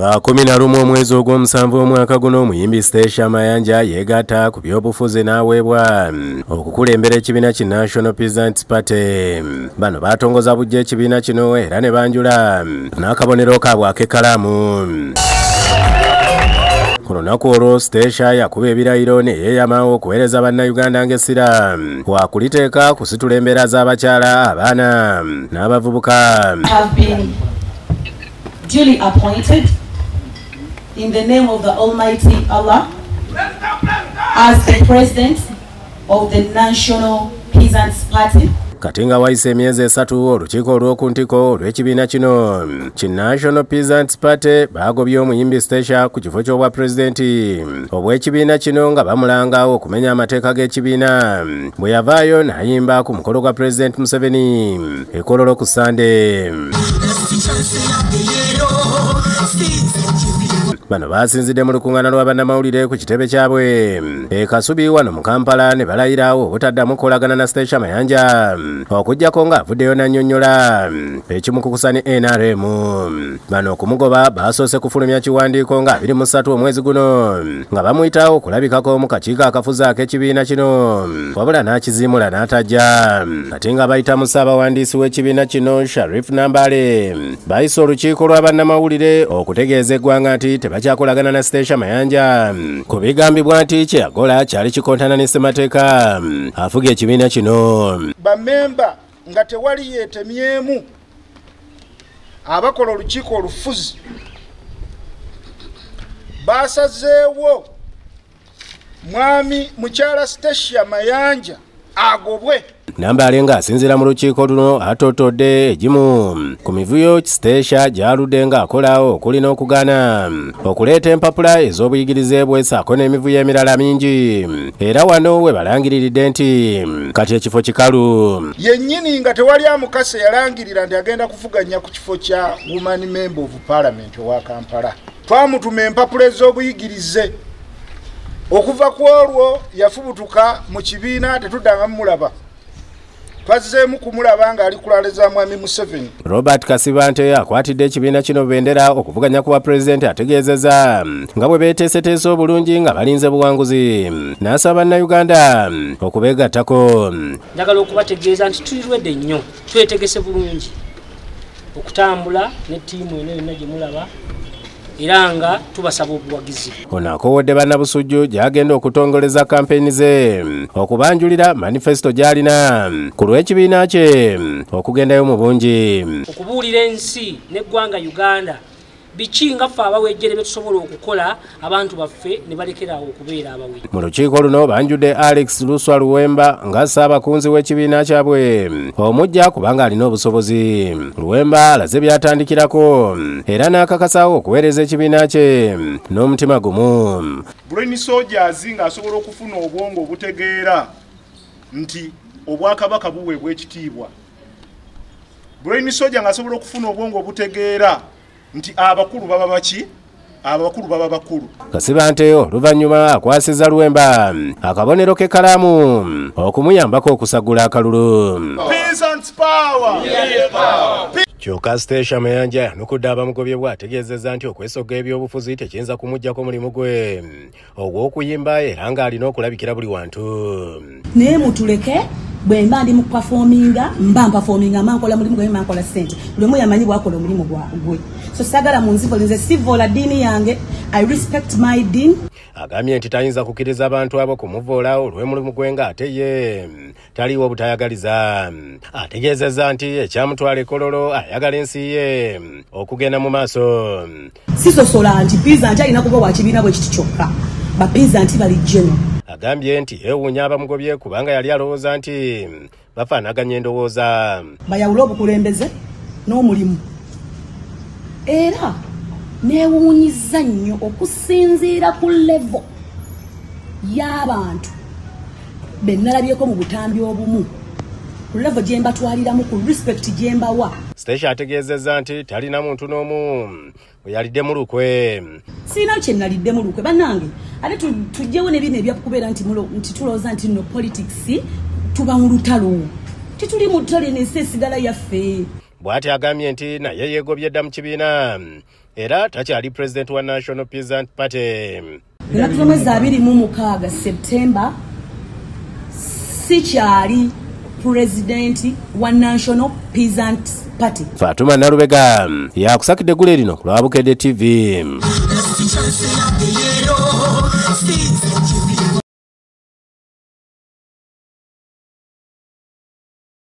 Nga 11 omwezi ogw'omusanvu omwaka guno omuyimbi Stacey Mayanja yeegatta ku by'obufuzi n'aweebwa okukulembera ekibiina ki National Peasants Party. Bano baatongoza bujja ekibiina kino era ne banjula n'akabonero kaabwe ak'ekkalaamu. Ku lunaku olwo Stacey yakuba ebirayiro ne yeeyamawo okuweereza bannayuganda ng'essira wakuliteeka kusitula embeera z'abakyala, abaana n'abavubuka. Duly appointed in the name of the Almighty Allah as the President of the National Peasants Party. Katinga waise emyezi 3 olukiiko olw'okuntiko olw'ekibiina kino ki National Peasants Party baagobye omuyimbi Stacey ku kifo ky'obwa pulezidenti obw'ekibiina kino nga bamulanga okumenya amateeka g'ekibiina bwe yavaayo n'ayimba ku mukolo gwa President Museveni e Kololo ku Sande. Bano basinzidde mu lukuŋŋaana lwa bannamawulire ku kitebe kyabwe e Kasubi wano mu Kampala ne balayirawo obutaddamu kukolagana na Stacey Mayanja okuggyako ng'avuddeyo n'annyonnyola ekimukukusa ne NRM. Bano okumugoba baasoose kufulumya kiwandiiko nga 23 omwezi guno nga bamuyita okulabikako mu kakiiko akafuzi ak'ekibiina kino wabula n'akiziimula n'atajja. Ate nga bayita mu ssaabawandiisi w'ekibiina kino Sharif Nambale bayise olukiiko lwa bannamawulire okutegeeza eggwanga nti kyakolagana na Stacey Mayanja ku bigambibwa nti kyeyakola kyali kikontana ne ssemateeka afuga ekibiina kino. Bamemba nga tewali yeetemyemu abakola olukiiko olufuzi basazeewo mwami mukyala Stacey Mayanja agobwe. Nambale ng'asinziira mu lukiiko luno atotodde egimu ku mivuyo Stacey gy'aludde ng'akolawo okulina okugaana okuleeta empapula ez'obuyigirize bwe ssaako n'emivuyo emirala mingi era wano we balangiriridde nti kati ekifo kikalu. Yennyini nga tewali amukase yalangirira nti agenda kuvuganya ku kifo kya Woman Member of Parliament owa Kampala. Twamutuma empapula ez'obuyigirize. Okuva ku olwo yafubutuka mu kibiina tetudanga mulaba. Twazizeemu kumulaba nga ali kulaaleza mwami Museveni. Robert Kasibante akwatidde ekibiina kino bendera okuvuganya ku bwa pulezidenti ategeezezza nga bwe beeteeseteese obulungi nga balinze buwanguzi n'asaba bannayuganda okubeegattako. Njagala okubategeeza nti tulirwedde nnyo twetegese bulungi okutambula ne ttiimu eno yonna gye mulaba era nga tubasaba obuwagizi. Ono akowodde bannabusujju gy'agenda okutongoleza kampeyini ze okubanjulira manifesito gy'alina ku lw'ekibiina kye okugendayo mu bungi. Okubuulira ensi n'eggwanga Uganda biki nga ffe abawejjere be tusobola okukola abantu baffe ne balekerawo okubeera abawe. Mu lukiiko luno banjudde Alex Luswa Luwemba nga ssaabakunzi w'ekibiina kyabwe omujja kubanga alina obusobozi. Luwemba alaze byatandikirako era n'akakasawo okuweereza ekibiina kye n'omutima gumu. Brain Soldiers ng'asobola okufuna obwongo obutegeera nti obwakabaka buweebwa ekitiibwa. Brain Soldier ng'asobola okufuna obwongo obutegeera nti abakulu baba baki abakulu baba bakulu. Kasibante oluvannyuma akwasiza Luwemba akabonero k'ekkalaamu okumuyambako okusagula akalulu. Peasants power! Kyokka Stacey Mayanja yanukudde abamugobye bw'ategeezezza nti okwesoga eby'obufuzi tekiyinza kumuggyako mulimu gwe ogw'okuyimba era ng'alina okulabikira buli wantu. Naye mutuleke bwe mba ndi mu performinga mba performinga mankola mulimu gwe mankola ssente buli omu yamanyi bwakola omulimu gwe. So sagala munzivole nze sivola ddiini yange. I respect my deen. Agambye nti tayinza kukkiriza abantu abo kumuvoola olw'emulimu gwe ng'ate ye taliwo butayagaliza. Ategeezezza nti ekyamutwala e Kololo ayagala ensi ye okugenda mu maaso. Sisosola nti Peasants alina kuba wa kibiina bwe kiti kyokka. Ba Peasants bali jeno. Agambye nti yeewuunya abamugobye kubanga yali alowooza nti bafaanaganya endowooza. Bayawula obukulembeze n'omulimu. Era neewuunyiza nnyo okusinziira ku level y'abantu be nalabyeko mu butambi obumu ku level gye mbatwaliramu ku respect gye mbawa. Stacey ategeezezza nti talina muntu n'omu bwe yalidde mu lukwe. Sirina kye nalidde mu lukwe bannange ate tujjewo ne bino ebyakubeera nti tulowooza nti no politics tuba mu lutalo. Tituli mu lutalo n'ensi esigala yaffe. Bw'ati agambye nti naye yeegobye dda mu kibiina era takyali president wa National Peasant Party. Era tulomwezi 26 September sikyali president wa National Peasant Party. Fatuma Nalubega yakusakidde gule lino ku Lwabukedde TV.